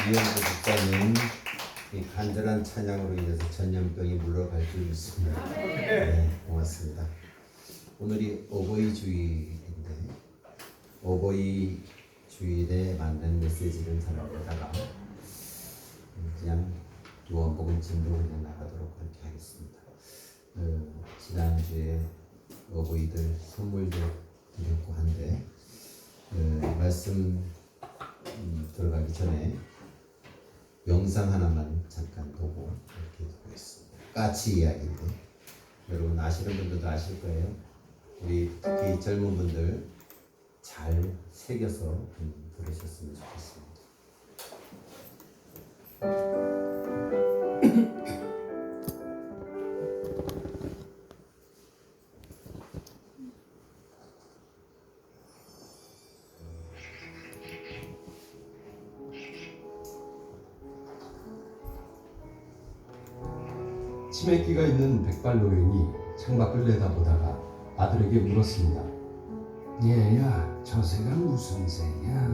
이영주 목사님 이 간절한 찬양으로 인해서 전염병이 물러갈 줄 믿습니다. 네, 고맙습니다. 오늘이 어버이 주일인데 어버이 주일에 맞는 메시지를 전하다가 그냥 요한복음 진도로 그냥 나가도록 그렇게 하겠습니다. 지난주에 어버이들 선물도 드렸고 한데 말씀 들어가기 전에 영상 하나만 잠깐 보고 이렇게 듣고 있습니다. 까치 이야기인데 여러분 아시는 분들도 아실 거예요. 우리 특히 젊은 분들 잘 새겨서 들으셨으면 좋겠습니다. 치매기가 있는 백발 노인이 창밖을 내다보다가 아들에게 물었습니다. 얘야, 저 새가 무슨 새냐?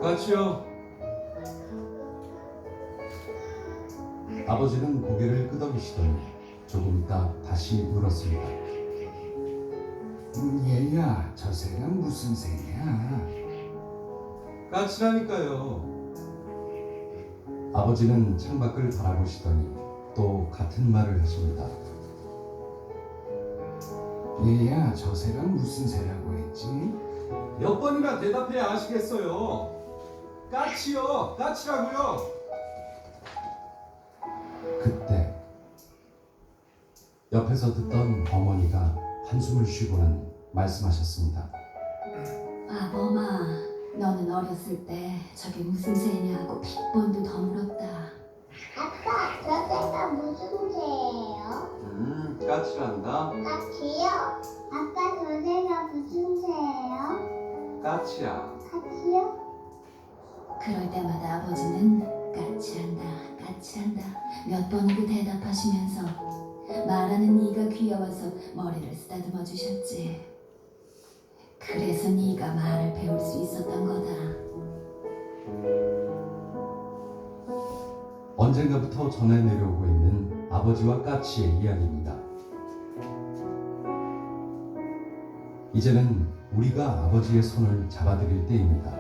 까치요. 아버지는 고개를 끄덕이시더니 조금 있다 다시 물었습니다. 얘야, 저 새가 무슨 새냐? 까치라니까요. 아버지는 창밖을 바라보시더니 또 같은 말을 하십니다. 얘야, 저 새가 무슨 새라고 했지? 몇 번이나 대답해야 아시겠어요. 까치요. 까치라고요. 그때 옆에서 듣던 어머니가 한숨을 쉬고는 말씀하셨습니다. 아범아, 너는 어렸을 때 저게 무슨 새냐고 100번도 더 물었다. 아빠, 저 새가 무슨 새예요? 까치란다. 까치요? 아빠, 저 새가 무슨 새예요? 까치야. 까치요? 그럴 때마다 아버지는 까치란다, 까치란다 몇 번이고 대답하시면서 말하는 네가 귀여워서 머리를 쓰다듬어 주셨지. 그래서 네가 말을 배울 수 있었던 거다. 언젠가부터 전해 내려오고 있는 아버지와 까치의 이야기입니다. 이제는 우리가 아버지의 손을 잡아드릴 때입니다.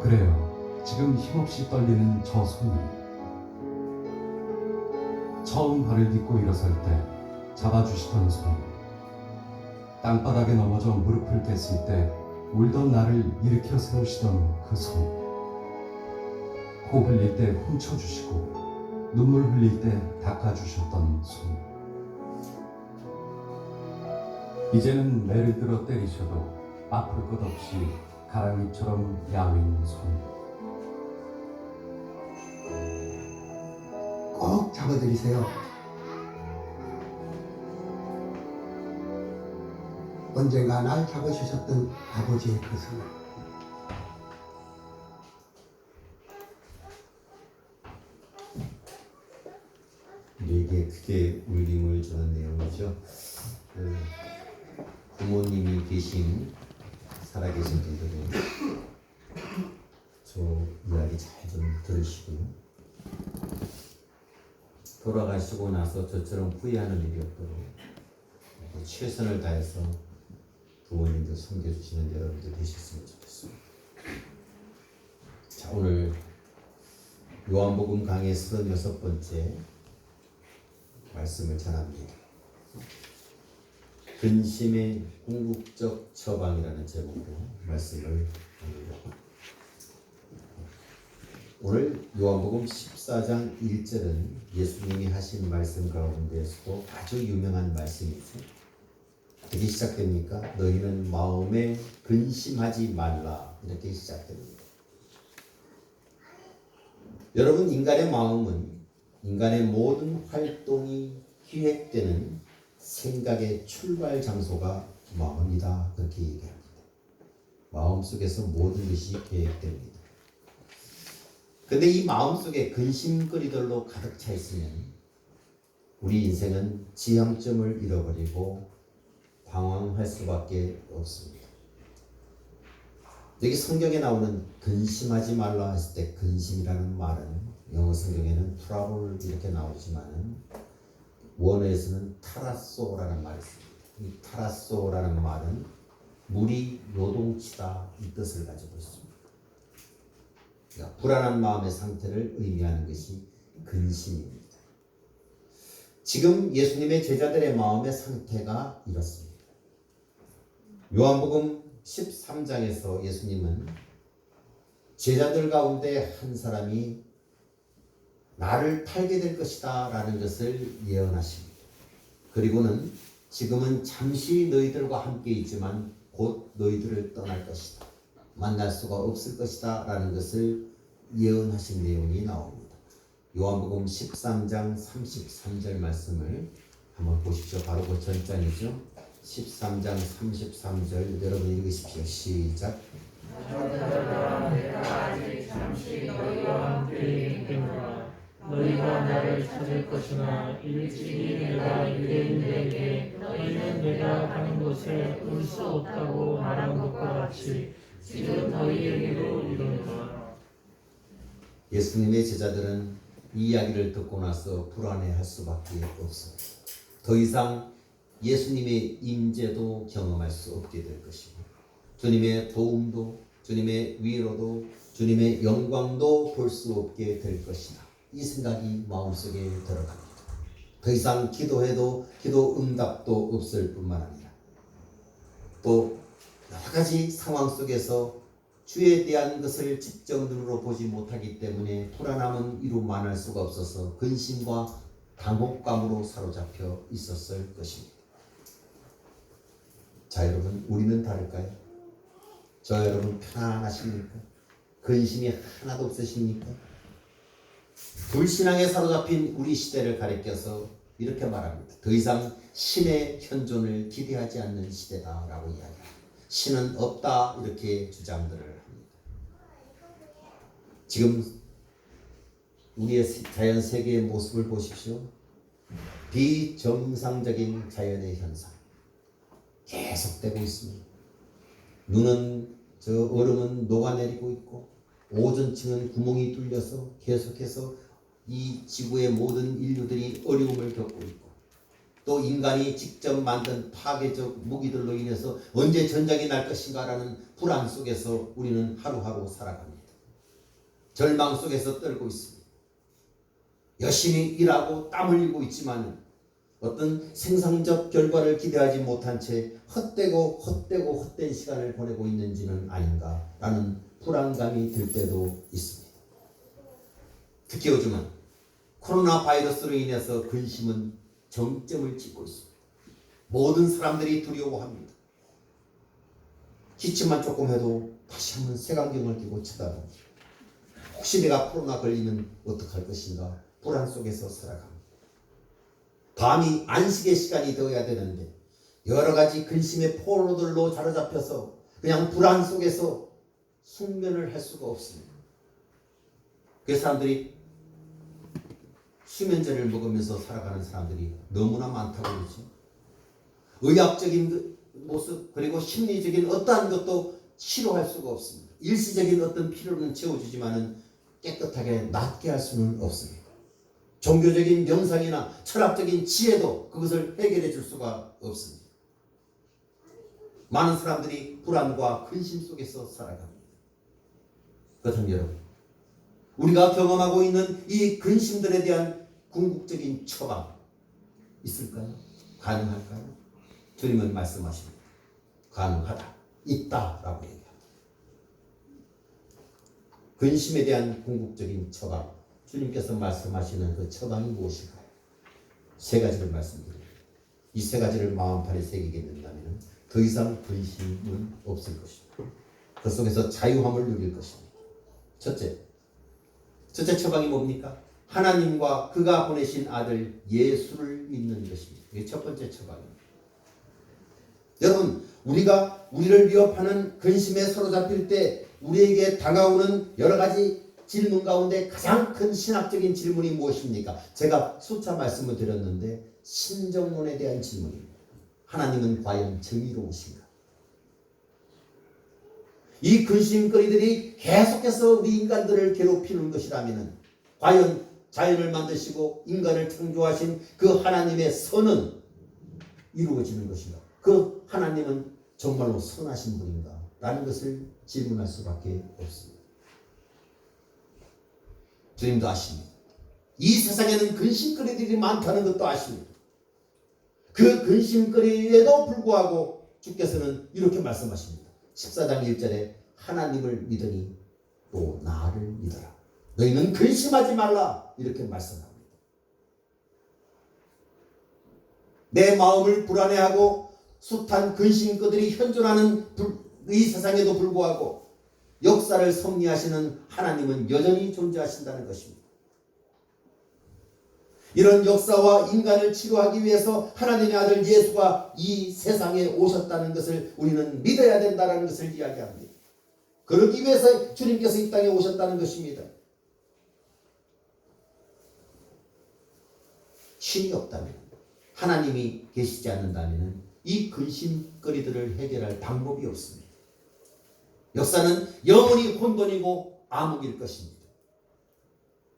그래요. 지금 힘없이 떨리는 저 손이 처음 발을 딛고 일어설 때 잡아주시던 손, 땅바닥에 넘어져 무릎을 깼을 때 울던 나를 일으켜 세우시던 그 손, 코 흘릴 때 훔쳐주시고 눈물 흘릴 때 닦아주셨던 손. 이제는 매를 들어 때리셔도 아플 것 없이 가랑이처럼 야윈 손. 꼭 잡아드리세요. 언젠가 날 잡아주셨던 아버지의 그 손. 우리에게 크게 울림을 주는 내용이죠. 부모님이 계신 살아계신 분들은 저 이야기 잘 좀 들으시고요. 돌아가시고 나서 저처럼 후회하는 일이 없도록 최선을 다해서 부모님들 섬겨주시는 여러분들 되셨으면 좋겠습니다. 자, 오늘 요한복음 강의 36번째 말씀을 전합니다. 근심의 궁극적 처방이라는 제목으로 말씀을 드립니다. 오늘 요한복음 14장 1절은 예수님이 하신 말씀 가운데서도 아주 유명한 말씀이죠. 어떻게 시작됩니까? 너희는 마음에 근심하지 말라, 이렇게 시작됩니다. 여러분, 인간의 마음은 인간의 모든 활동이 기획되는 생각의 출발 장소가 마음이다, 그렇게 얘기합니다. 마음속에서 모든 것이 계획됩니다. 근데 이 마음속에 근심거리들로 가득 차 있으면 우리 인생은 지향점을 잃어버리고 방황할 수밖에 없습니다. 여기 성경에 나오는 근심하지 말라 했을 때 근심이라는 말은 영어 성경에는 트러블 이렇게 나오지만은 원어에서는 타라소라는 말이 있습니다. 이 타라소라는 말은 물이 요동치다 이 뜻을 가지고 있습니다. 그러니까 불안한 마음의 상태를 의미하는 것이 근심입니다. 지금 예수님의 제자들의 마음의 상태가 이렇습니다. 요한복음 13장에서 예수님은 제자들 가운데 한 사람이 나를 팔게 될 것이다 라는 것을 예언하십니다. 그리고는 지금은 잠시 너희들과 함께 있지만 곧 너희들을 떠날 것이다. 만날 수가 없을 것이다 라는 것을 예언하신 내용이 나옵니다. 요한복음 13장 33절 말씀을 한번 보십시오. 바로 그 전장이죠. 13장 33절 여러분 읽으십시오. 시작. 내가 아직 잠시 너희와 함께 있겠노라. 너희가 나를 찾을 것이나 일찍이 내가 유대인들에게 너희는 내가 가는 곳에 올 수 없다고 말한 것과 같이 지금 너희에게도 이르노라. 예수님의 제자들은 이 이야기를 듣고 나서 불안해할 수밖에 없습니다. 더 이상 예수님의 임재도 경험할 수 없게 될 것이고 주님의 도움도 주님의 위로도 주님의 영광도 볼 수 없게 될 것이다. 이 생각이 마음속에 들어갑니다. 더 이상 기도해도 기도 응답도 없을 뿐만 아니라 또 여러 가지 상황 속에서 주에 대한 것을 직접 눈으로 보지 못하기 때문에 불안함은 이루 만할 수가 없어서 근심과 당혹감으로 사로잡혀 있었을 것입니다. 자, 여러분, 우리는 다를까요? 저 여러분 편안하십니까? 근심이 하나도 없으십니까? 불신앙에 사로잡힌 우리 시대를 가리켜서 이렇게 말합니다. 더 이상 신의 현존을 기대하지 않는 시대다라고 이야기합니다. 신은 없다 이렇게 주장들을 합니다. 지금 우리의 자연 세계의 모습을 보십시오. 비정상적인 자연의 현상 계속되고 있습니다. 눈은 저 얼음은 녹아내리고 있고 오존층은 구멍이 뚫려서 계속해서 이 지구의 모든 인류들이 어려움을 겪고 있고 또 인간이 직접 만든 파괴적 무기들로 인해서 언제 전쟁이 날 것인가라는 불안 속에서 우리는 하루하루 살아갑니다. 절망 속에서 떨고 있습니다. 열심히 일하고 땀 흘리고 있지만 어떤 생산적 결과를 기대하지 못한 채 헛된 시간을 보내고 있는지는 아닌가라는 불안감이 들 때도 있습니다. 특히 요즘은 코로나 바이러스로 인해서 근심은 정점을 찍고 있습니다. 모든 사람들이 두려워합니다. 기침만 조금 해도 다시 한번 색안경을 끼고 쳐다봅니다. 혹시 내가 코로나 걸리면 어떡할 것인가 불안 속에서 살아갑니다. 밤이 안식의 시간이 되어야 되는데 여러 가지 근심의 포로들로 사로잡혀서 그냥 불안 속에서 숙면을 할 수가 없습니다. 그래서 사람들이 수면제를 먹으면서 살아가는 사람들이 너무나 많다고 그러죠. 의학적인 모습 그리고 심리적인 어떠한 것도 치료할 수가 없습니다. 일시적인 어떤 필요는 채워주지만은 깨끗하게 낫게 할 수는 없습니다. 종교적인 명상이나 철학적인 지혜도 그것을 해결해 줄 수가 없습니다. 많은 사람들이 불안과 근심 속에서 살아갑니다. 그렇다면 여러분, 우리가 경험하고 있는 이 근심들에 대한 궁극적인 처방 있을까요? 가능할까요? 주님은 말씀하십니다. 가능하다, 있다라고 얘기합니다. 근심에 대한 궁극적인 처방, 주님께서 말씀하시는 그 처방이 무엇일까요? 세 가지를 말씀드립니다. 이 세 가지를 마음판에 새기게 된다면 더 이상 근심은 없을 것입니다. 그 속에서 자유함을 누릴 것입니다. 첫째 처방이 뭡니까? 하나님과 그가 보내신 아들 예수를 믿는 것입니다. 이게 첫 번째 처방입니다. 여러분, 우리가 우리를 위협하는 근심에 사로잡힐 때 우리에게 다가오는 여러 가지 질문 가운데 가장 큰 신학적인 질문이 무엇입니까? 제가 수차 말씀을 드렸는데 신정론에 대한 질문입니다. 하나님은 과연 정의로우신가? 이 근심거리들이 계속해서 우리 인간들을 괴롭히는 것이라면 과연 자연을 만드시고 인간을 창조하신 그 하나님의 선은 이루어지는 것인가? 그 하나님은 정말로 선하신 분인가? 라는 것을 질문할 수밖에 없습니다. 주님도 아십니다. 이 세상에는 근심거리들이 많다는 것도 아십니다. 그 근심거리에도 불구하고 주께서는 이렇게 말씀하십니다. 14장 1절에 하나님을 믿으니 또 나를 믿어라. 너희는 근심하지 말라. 이렇게 말씀합니다. 내 마음을 불안해하고 숱한 근심거들이 현존하는 이 세상에도 불구하고 역사를 섭리하시는 하나님은 여전히 존재하신다는 것입니다. 이런 역사와 인간을 치료하기 위해서 하나님의 아들 예수가 이 세상에 오셨다는 것을 우리는 믿어야 된다는 것을 이야기합니다. 그러기 위해서 주님께서 이 땅에 오셨다는 것입니다. 신이 없다면, 하나님이 계시지 않는다면 이 근심거리들을 해결할 방법이 없습니다. 역사는 영원히 혼돈이고 암흑일 것입니다.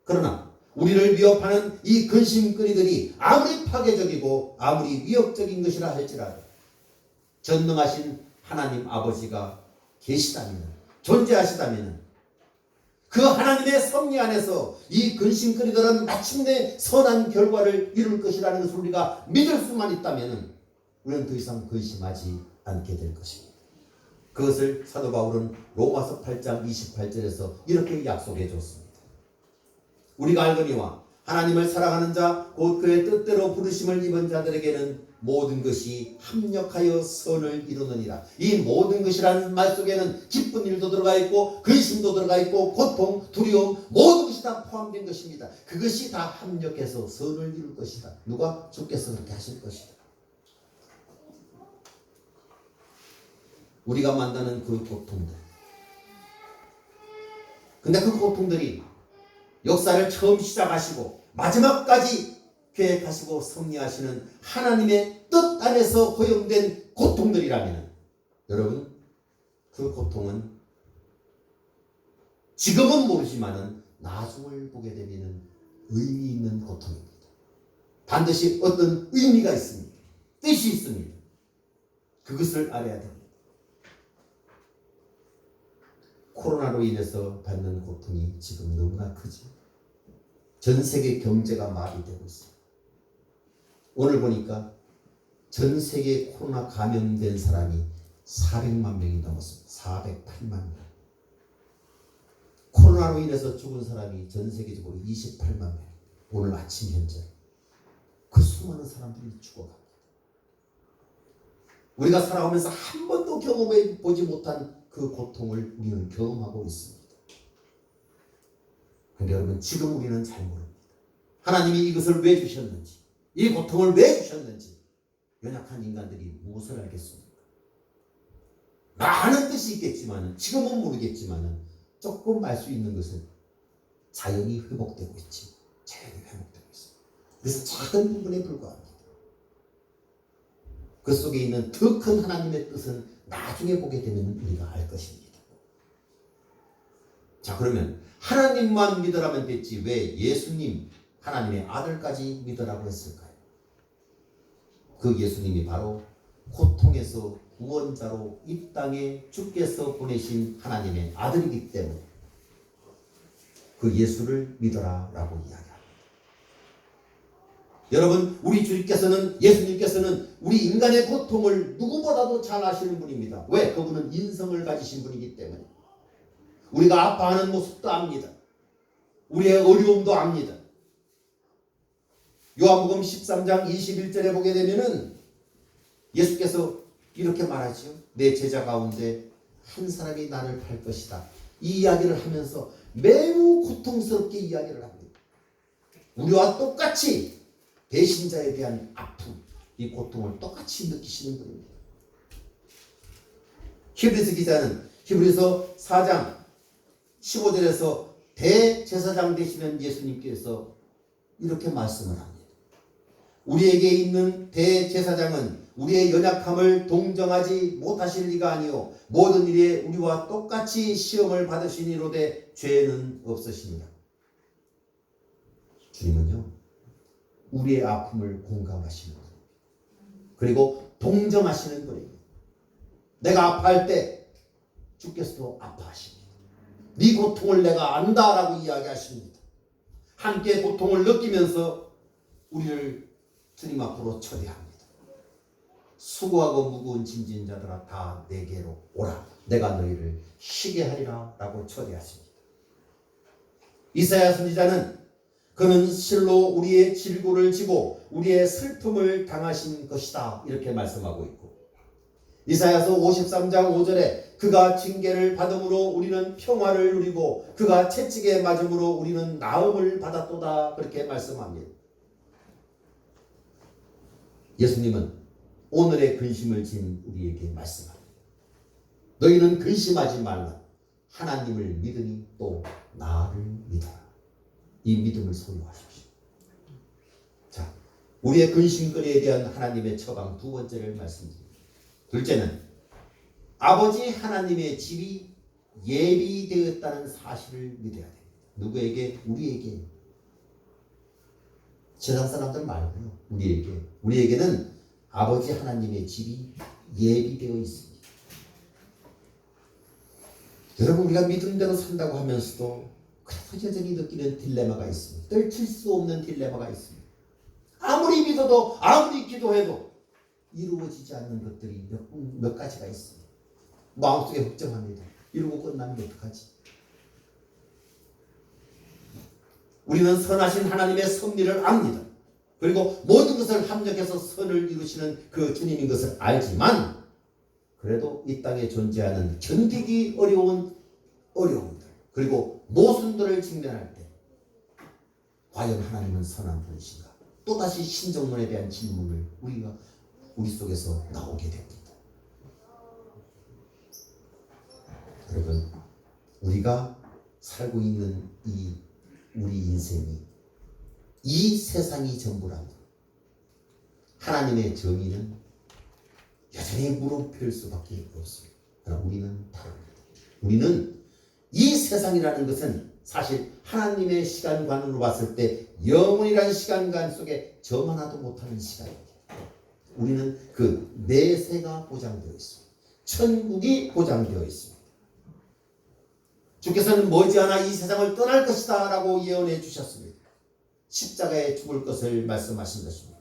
그러나 우리를 위협하는 이 근심거리들이 아무리 파괴적이고 아무리 위협적인 것이라 할지라도 전능하신 하나님 아버지가 계시다면, 존재하시다면 그 하나님의 섭리 안에서 이 근심거리들은 마침내 선한 결과를 이룰 것이라는 것을 우리가 믿을 수만 있다면 우리는 더 이상 근심하지 않게 될 것입니다. 그것을 사도 바울은 로마서 8장 28절에서 이렇게 약속해 줬습니다. 우리가 알거니와 하나님을 사랑하는 자 곧 그의 뜻대로 부르심을 입은 자들에게는 모든 것이 합력하여 선을 이루느니라. 이 모든 것이라는 말 속에는 기쁜 일도 들어가 있고 근심도 들어가 있고 고통, 두려움 모든 것이 다 포함된 것입니다. 그것이 다 합력해서 선을 이룰 것이다. 누가? 주께서 그렇게 하실 것이다. 우리가 만나는 그 고통들, 근데 그 고통들이 역사를 처음 시작하시고 마지막까지 계획하시고 섭리하시는 하나님의 뜻 안에서 허용된 고통들이라면 여러분, 그 고통은 지금은 모르지만은 나중을 보게 되면 의미 있는 고통입니다. 반드시 어떤 의미가 있습니다. 뜻이 있습니다. 그것을 알아야 됩니다. 코로나로 인해서 받는 고통이 지금 너무나 크죠. 전 세계 경제가 마비되고 있습니다. 오늘 보니까 전 세계 코로나 감염된 사람이 400만 명이 넘었습니다. 408만 명. 코로나로 인해서 죽은 사람이 전 세계적으로 28만 명. 오늘 아침 현재 그 수많은 사람들이 죽어갑니다. 우리가 살아오면서 한 번도 경험해 보지 못한 그 고통을 우리는 경험하고 있습니다. 그런데 여러분, 지금 우리는 잘 모릅니다. 하나님이 이것을 왜 주셨는지, 이 고통을 왜 주셨는지 연약한 인간들이 무엇을 알겠습니까? 많은 뜻이 있겠지만, 지금은 모르겠지만 조금 알 수 있는 것은 자연이 회복되고 있지. 자연이 회복되고 있습니다. 그래서 작은 부분에 불과합니다. 그 속에 있는 더 큰 하나님의 뜻은 나중에 보게 되면 우리가 알 것입니다. 자, 그러면 하나님만 믿으라면 됐지 왜 예수님, 하나님의 아들까지 믿으라고 했을까요? 그 예수님이 바로 고통에서 구원자로 이 땅에 주께서 보내신 하나님의 아들이기 때문에 그 예수를 믿어라라고 이야기합니다. 여러분, 우리 주님께서는, 예수님께서는 우리 인간의 고통을 누구보다도 잘 아시는 분입니다. 왜? 그분은 인성을 가지신 분이기 때문에. 우리가 아파하는 모습도 압니다. 우리의 어려움도 압니다. 요한복음 13장 21절에 보게 되면은 예수께서 이렇게 말하지요. 내 제자 가운데 한 사람이 나를 팔 것이다. 이 이야기를 하면서 매우 고통스럽게 이야기를 합니다. 우리와 똑같이 배신자에 대한 아픔, 이 고통을 똑같이 느끼시는 분입니다. 히브리서 기자는 히브리서 4장 15절에서 대제사장 되시는 예수님께서 이렇게 말씀을 합니다. 우리에게 있는 대제사장은 우리의 연약함을 동정하지 못하실 리가 아니요 모든 일에 우리와 똑같이 시험을 받으시니로되 죄는 없으십니다. 주님은요 우리의 아픔을 공감하시는 분 그리고 동정하시는 분이에요. 내가 아파할 때 주께서도 아파하십니다. 네 고통을 내가 안다라고 이야기하십니다. 함께 고통을 느끼면서 우리를 주님 앞으로 초대합니다. 수고하고 무거운 짐진 자들아 다 내게로 오라. 내가 너희를 쉬게 하리라 라고 초대하십니다. 이사야 선지자는 그는 실로 우리의 질고를 지고 우리의 슬픔을 당하신 것이다 이렇게 말씀하고 있고 이사야서 53장 5절에 그가 징계를 받음으로 우리는 평화를 누리고 그가 채찍에 맞음으로 우리는 나음을 받았도다 그렇게 말씀합니다. 예수님은 오늘의 근심을 진 우리에게 말씀합니다. 너희는 근심하지 말라. 하나님을 믿으니 또 나를 믿어라. 이 믿음을 소유하십시오. 자, 우리의 근심거리에 대한 하나님의 처방 두 번째를 말씀드립니다. 둘째는 아버지 하나님의 집이 예비되었다는 사실을 믿어야 됩니다. 누구에게? 우리에게. 세상 사람들 말고요. 우리에게는 아버지 하나님의 집이 예비되어 있습니다. 여러분 우리가 믿음대로 산다고 하면서도 그래도 여전히 느끼는 딜레마가 있습니다. 떨칠 수 없는 딜레마가 있습니다. 아무리 믿어도 아무리 기도해도 이루어지지 않는 것들이 몇 가지가 있습니다. 마음속에 걱정합니다. 이루고 끝나면 어떡하지? 우리는 선하신 하나님의 섭리를 압니다. 그리고 모든 것을 합력해서 선을 이루시는 그 주님인 것을 알지만 그래도 이 땅에 존재하는 견디기 어려운 어려움들 그리고 모순들을 직면할 때 과연 하나님은 선한 분이신가? 또다시 신정론에 대한 질문을 우리 속에서 나오게 됩니다. 여러분 우리가 살고 있는 우리 인생이 이 세상이 전부라면 하나님의 정의는 여전히 무릎펼 수밖에 없습니다. 그러나 우리는 다릅니다. 우리는 이 세상이라는 것은 사실 하나님의 시간관으로 봤을 때 영원이라는 시간관 속에 점 하나도 못하는 시간입니다. 우리는 그 내세가 보장되어 있습니다. 천국이 보장되어 있습니다. 주께서는 머지않아 이 세상을 떠날 것이다 라고 예언해 주셨습니다. 십자가에 죽을 것을 말씀하신 것입니다.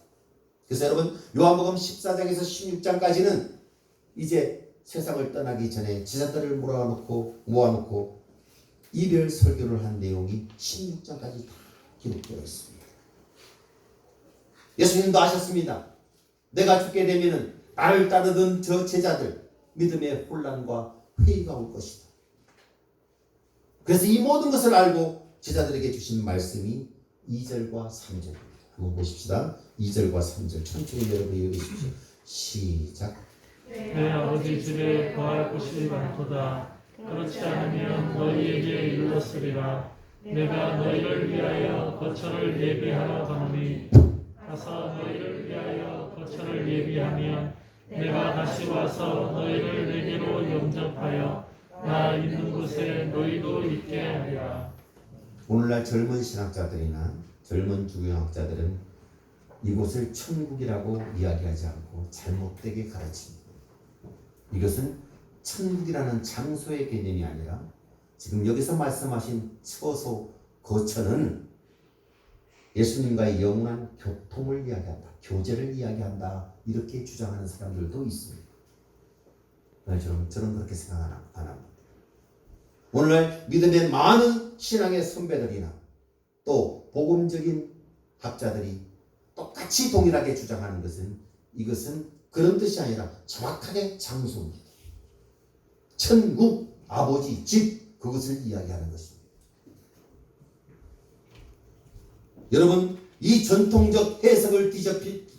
그래서 여러분 요한복음 14장에서 16장까지는 이제 세상을 떠나기 전에 제자들을 모아놓고 이별 설교를 한 내용이 16장까지 다 기록되어 있습니다. 예수님도 아셨습니다. 내가 죽게 되면은 나를 따르던 저 제자들 믿음의 혼란과 회의가 올 것이다. 그래서 이 모든 것을 알고 제자들에게 주신 말씀이 2절과 3절입니다. 한번 보십시다. 2절과 3절 천천히 여러분 읽으십시오. 시작. 내 아버지 집에 거할 곳이 많도다. 그렇지 않으면 너희에게 이르렀으리라. 내가 너희를 위하여 거처를 예비하러 가노니 가서 너희를 위하여 거처를 예비하면 내가 다시 와서 너희를 내게로 영접하여 나 있는 곳에 너희도 있게 하리라. 오늘날 젊은 신학자들이나 젊은 주교학자들은 이곳을 천국이라고 이야기하지 않고 잘못되게 가르칩니다. 이것은 천국이라는 장소의 개념이 아니라 지금 여기서 말씀하신 처소, 거처는 예수님과의 영원한 교통을 이야기한다. 교제를 이야기한다. 이렇게 주장하는 사람들도 있습니다. 저는 그렇게 생각 안 합니다. 오늘날 믿음의 많은 신앙의 선배들이나 또 복음적인 학자들이 똑같이 동일하게 주장하는 것은 이것은 그런 뜻이 아니라 정확하게 장소입니다. 천국, 아버지, 집 그것을 이야기하는 것입니다. 여러분 이 전통적 해석을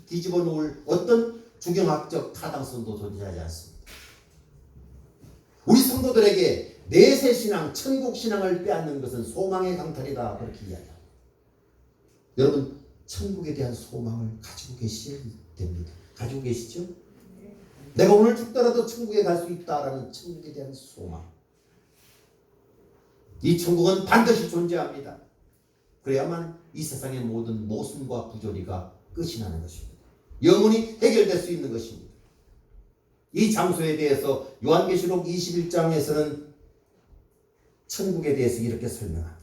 뒤집어 놓을 어떤 주경학적 타당성도 존재하지 않습니다. 우리 성도들에게 내세신앙, 천국신앙을 빼앗는 것은 소망의 강탈이다 그렇게 이야기합니다. 여러분 천국에 대한 소망을 가지고 계셔야 됩니다. 가지고 계시죠? 내가 오늘 죽더라도 천국에 갈 수 있다라는 천국에 대한 소망. 이 천국은 반드시 존재합니다. 그래야만 이 세상의 모든 모순과 부조리가 끝이 나는 것입니다. 영원히 해결될 수 있는 것입니다. 이 장소에 대해서 요한계시록 21장에서는 천국에 대해서 이렇게 설명합니다.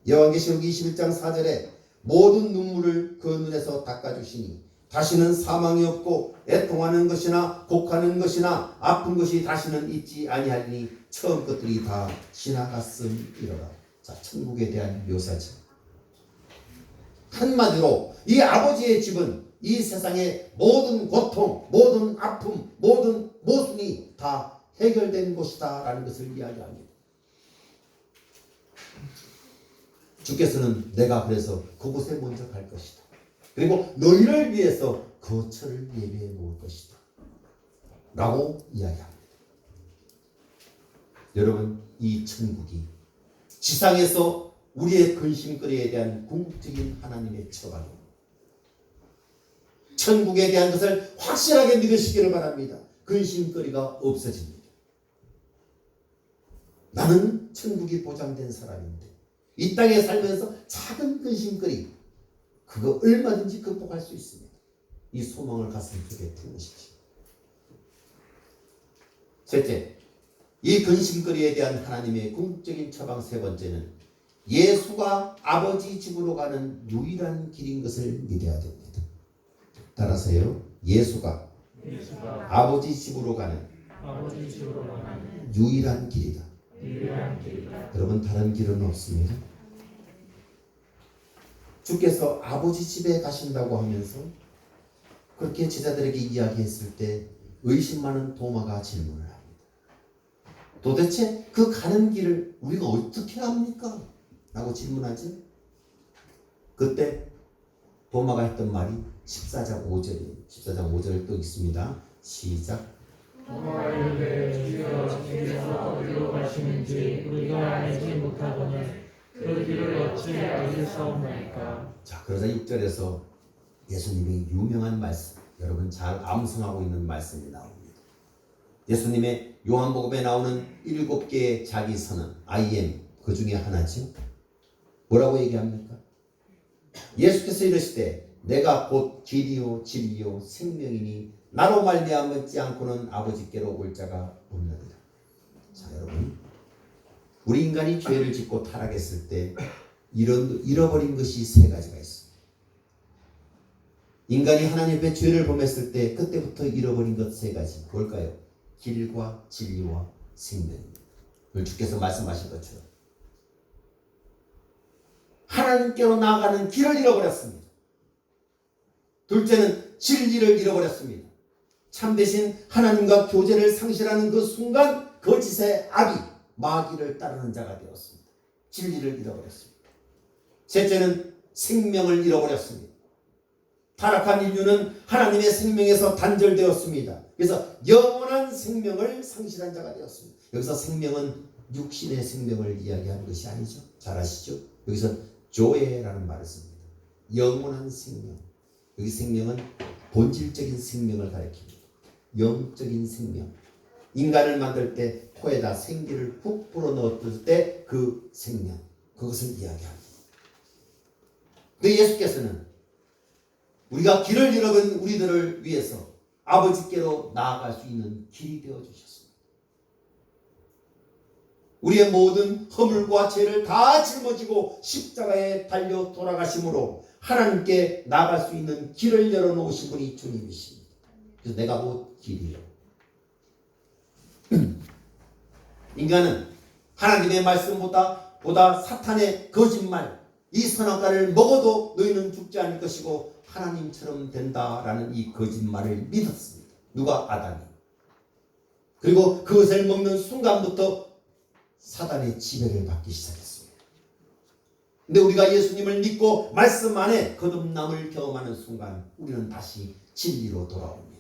요한계시록 21장 4절에 모든 눈물을 그 눈에서 닦아주시니 다시는 사망이 없고 애통하는 것이나 곡하는 것이나 아픈 것이 다시는 있지 아니하리니 처음 것들이 다 지나갔음이로라. 자, 천국에 대한 묘사죠. 한마디로 이 아버지의 집은 이 세상의 모든 고통, 모든 아픔, 모든 모순이 다 해결된 곳이다 라는 것을 이야기합니다. 주께서는 내가 그래서 그곳에 먼저 갈 것이다. 그리고 너희를 위해서 거처를 예비해 놓을 것이다 라고 이야기합니다. 여러분, 이 천국이 지상에서 우리의 근심거리에 대한 궁극적인 하나님의 처방입니다. 천국에 대한 것을 확실하게 믿으시기를 바랍니다. 근심거리가 없어집니다. 나는 천국이 보장된 사람인데 이 땅에 살면서 작은 근심거리 그거 얼마든지 극복할 수 있습니다. 이 소망을 가슴속에 품으십시오. 셋째, 이 근심거리에 대한 하나님의 궁극적인 처방 세 번째는 예수가 아버지 집으로 가는 유일한 길인 것을 믿어야 됩니다. 따라서요, 예수가 아버지 집으로 가는 유일한 길이다. 여러분, 다른 길은 없습니다. 주께서 아버지 집에 가신다고 하면서 그렇게 제자들에게 이야기했을 때 의심 많은 도마가 질문을 합니다. 도대체 그 가는 길을 우리가 어떻게 합니까? 라고 질문하죠. 그때 도마가 했던 말이 14장 5절이에요. 14장 5절을 또 읽습니다. 시작. 도마가 이르되 주여 주께서 어디로 가시는지 우리가 알지 못하거늘 그 길을 어찌 알겠사옵나이까. 자, 그러자 6절에서 예수님의 유명한 말씀, 여러분 잘 암송하고 있는 말씀이 나옵니다. 예수님의 요한복음에 나오는 7개의 자기 선언, I am, 그 중에 하나죠. 뭐라고 얘기합니까? 예수께서 이르시되 내가 곧 길이요 진리요 생명이니 나로 말미암아 믿지 않고는 아버지께로 올 자가 없느니라. 자, 여러분, 우리 인간이 죄를 짓고 타락했을 때 잃어버린 것이 세 가지가 있습니다. 인간이 하나님 앞에 죄를 범했을 때 그때부터 잃어버린 것 세 가지. 뭘까요? 길과 진리와 생명입니다. 오늘 주께서 말씀하신 것처럼 하나님께로 나아가는 길을 잃어버렸습니다. 둘째는 진리를 잃어버렸습니다. 참되신 하나님과 교제를 상실하는 그 순간 거짓의 악이 마귀를 따르는 자가 되었습니다. 진리를 잃어버렸습니다. 셋째는 생명을 잃어버렸습니다. 타락한 인류는 하나님의 생명에서 단절되었습니다. 그래서 영원한 생명을 상실한 자가 되었습니다. 여기서 생명은 육신의 생명을 이야기하는 것이 아니죠. 잘 아시죠? 여기서 조에라는 말을 씁니다. 영원한 생명. 여기 생명은 본질적인 생명을 가리킵니다. 영적인 생명. 인간을 만들 때 코에다 생기를 훅 불어넣었을 때 그 생명, 그것을 이야기합니다. 근데 예수께서는 우리가 길을 잃어버린 우리들을 위해서 아버지께로 나아갈 수 있는 길이 되어주셨습니다. 우리의 모든 허물과 죄를 다 짊어지고 십자가에 달려 돌아가심으로 하나님께 나아갈 수 있는 길을 열어놓으신 분이 주님이십니다. 그래서 내가 곧 길이요. 인간은 하나님의 말씀보다 사탄의 거짓말, 이 선악과를 먹어도 너희는 죽지 않을 것이고 하나님처럼 된다라는 이 거짓말을 믿었습니다. 누가? 아담이. 그리고 그것을 먹는 순간부터 사단의 지배를 받기 시작했습니다. 근데 우리가 예수님을 믿고 말씀 안에 거듭남을 경험하는 순간 우리는 다시 진리로 돌아옵니다.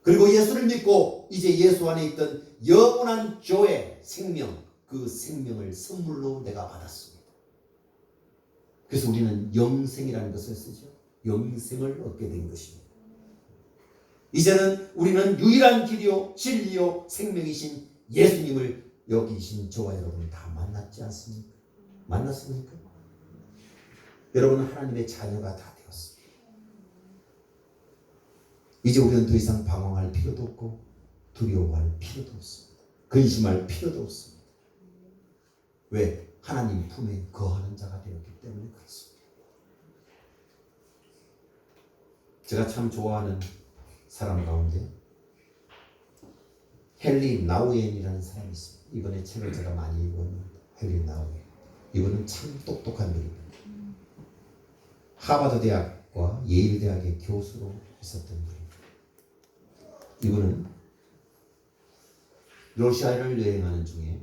그리고 예수를 믿고 이제 예수 안에 있던 영원한 조의 생명, 그 생명을 선물로 내가 받았습니다. 그래서 우리는 영생이라는 것을 쓰죠. 영생을 얻게 된 것입니다. 이제는 우리는 유일한 길이요 진리요 생명이신 예수님을 여기 계신 저와 여러분 다 만났지 않습니까? 만났습니까? 여러분은 하나님의 자녀가 다 되었습니다. 이제 우리는 더 이상 방황할 필요도 없고 두려워할 필요도 없습니다. 근심할 필요도 없습니다. 왜? 하나님 품에 거하는 자가 되었기 때문에 그렇습니다. 제가 참 좋아하는 사람 가운데 헨리 나우엔이라는 사람이 있습니다. 이번에 책을 제가 많이 읽었는데 헨리 나우엔. 이분은 참 똑똑한 분입니다. 하버드 대학과 예일 대학의 교수로 있었던 분입니다. 이분은 러시아를 여행하는 중에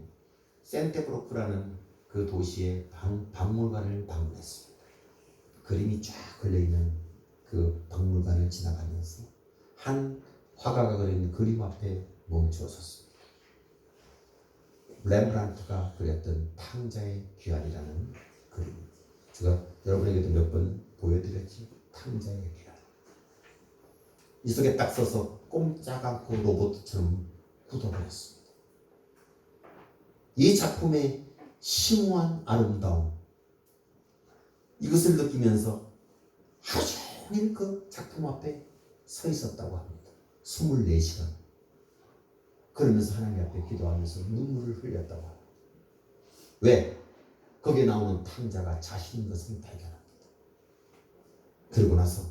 센테브로크라는 그 도시의 박물관을 방문했습니다. 그림이 쫙 걸려있는 그 박물관을 지나가면서 한 화가가 그린 그림 앞에 멈추어 섰습니다. 렘브란트가 그렸던 탕자의 귀환이라는 그림입니다. 제가 여러분에게도 몇 번 보여드렸지. 탕자의 귀환. 이 속에 딱 서서 꼼짝 않고 로봇처럼 굳어버렸습니다. 이 작품의 심오한 아름다움, 이것을 느끼면서 하루 종일 그 작품 앞에 서 있었다고 합니다. 24시간. 그러면서 하나님 앞에 기도하면서 눈물을 흘렸다고 합니다. 왜? 거기에 나오는 탕자가 자신인 것을 발견합니다. 그러고 나서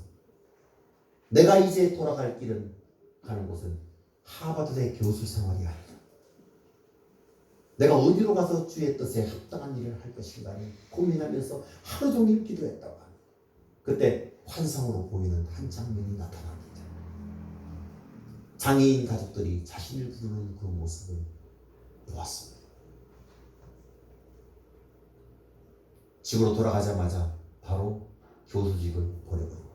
내가 이제 돌아갈 길은 가는 곳은 하버드대 교수 생활이 아니다. 내가 어디로 가서 주의 뜻에 합당한 일을 할 것인가를 고민하면서 하루 종일 기도했다고 합니다. 그때 환상으로 보이는 한 장면이 나타납니다. 장애인 가족들이 자신을 부르는 그 모습을 보았습니다. 집으로 돌아가자마자 바로 교수직을 버려버리고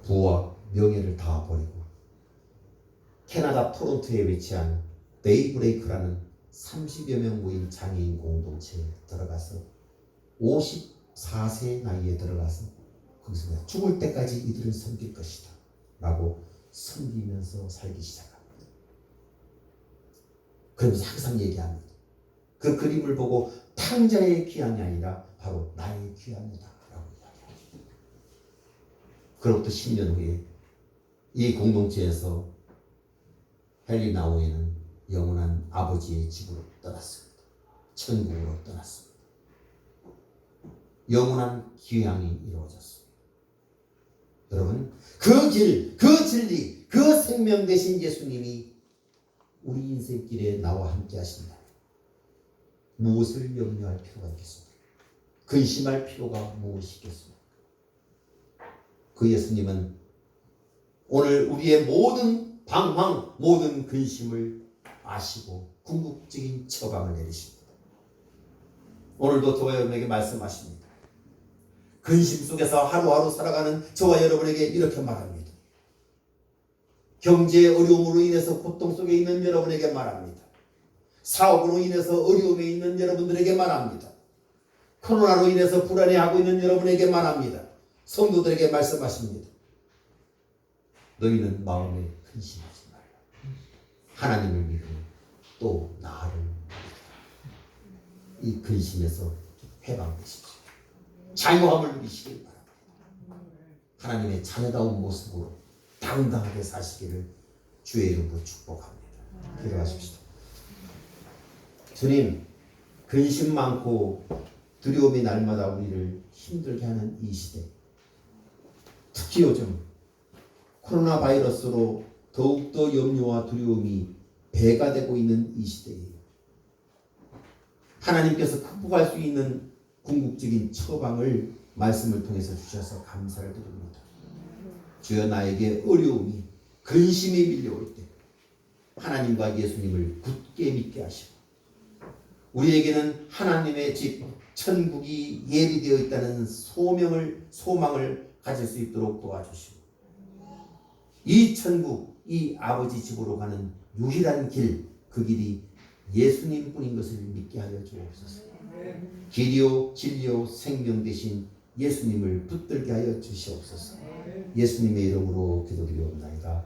부와 명예를 다 버리고 캐나다 토론토에 위치한 데이브레이크라는 30여 명 모인 장애인 공동체에 들어가서 54세 나이에 들어가서 거기서 내가 죽을 때까지 이들을 섬길 것이다 라고 섬기면서 살기 시작합니다. 그러면서 항상 얘기합니다. 그 그림을 보고 탕자의 귀환이 아니라 바로 나의 귀환이다 라고 이야기합니다. 그로부터 10년 후에 이 공동체에서 헨리 나우엔은 영원한 아버지의 집으로 떠났습니다. 천국으로 떠났습니다. 영원한 귀향이 이루어졌습니다. 여러분, 그 길, 그 진리, 그 생명 되신 예수님이 우리 인생길에 나와 함께 하신다. 무엇을 염려할 필요가 있겠습니까? 근심할 필요가 무엇이 있겠습니까? 그 예수님은 오늘 우리의 모든 방황, 모든 근심을 아시고 궁극적인 처방을 내리십니다. 오늘도 저와 여러분에게 말씀하십니다. 근심 속에서 하루하루 살아가는 저와 여러분에게 이렇게 말합니다. 경제 어려움으로 인해서 고통 속에 있는 여러분에게 말합니다. 사업으로 인해서 어려움에 있는 여러분들에게 말합니다. 코로나로 인해서 불안해하고 있는 여러분에게 말합니다. 성도들에게 말씀하십니다. 너희는 마음에 근심하지 말라. 하나님을 믿고 또 나를 믿으라. 이 근심에서 해방되십시오. 자유함을 누리시길 바랍니다. 하나님의 자녀다운 모습으로 당당하게 사시기를 주의 이름으로 축복합니다. 기도하십시오. 주님, 근심 많고 두려움이 날마다 우리를 힘들게 하는 이 시대, 특히 요즘 코로나 바이러스로 더욱더 염려와 두려움이 배가 되고 있는 이 시대에 하나님께서 극복할 수 있는 궁극적인 처방을 말씀을 통해서 주셔서 감사를 드립니다. 주여, 나에게 어려움이 근심이 밀려올 때 하나님과 예수님을 굳게 믿게 하시고 우리에게는 하나님의 집 천국이 예비되어 있다는 소망을 가질 수 있도록 도와주시고 이 천국, 이 아버지 집으로 가는 유일한 길, 그 길이 예수님뿐인 것을 믿게 하여 주옵소서. 길이요 진리요 생명 되신 예수님을 붙들게 하여 주시옵소서. 예수님의 이름으로 기도드리옵나이다.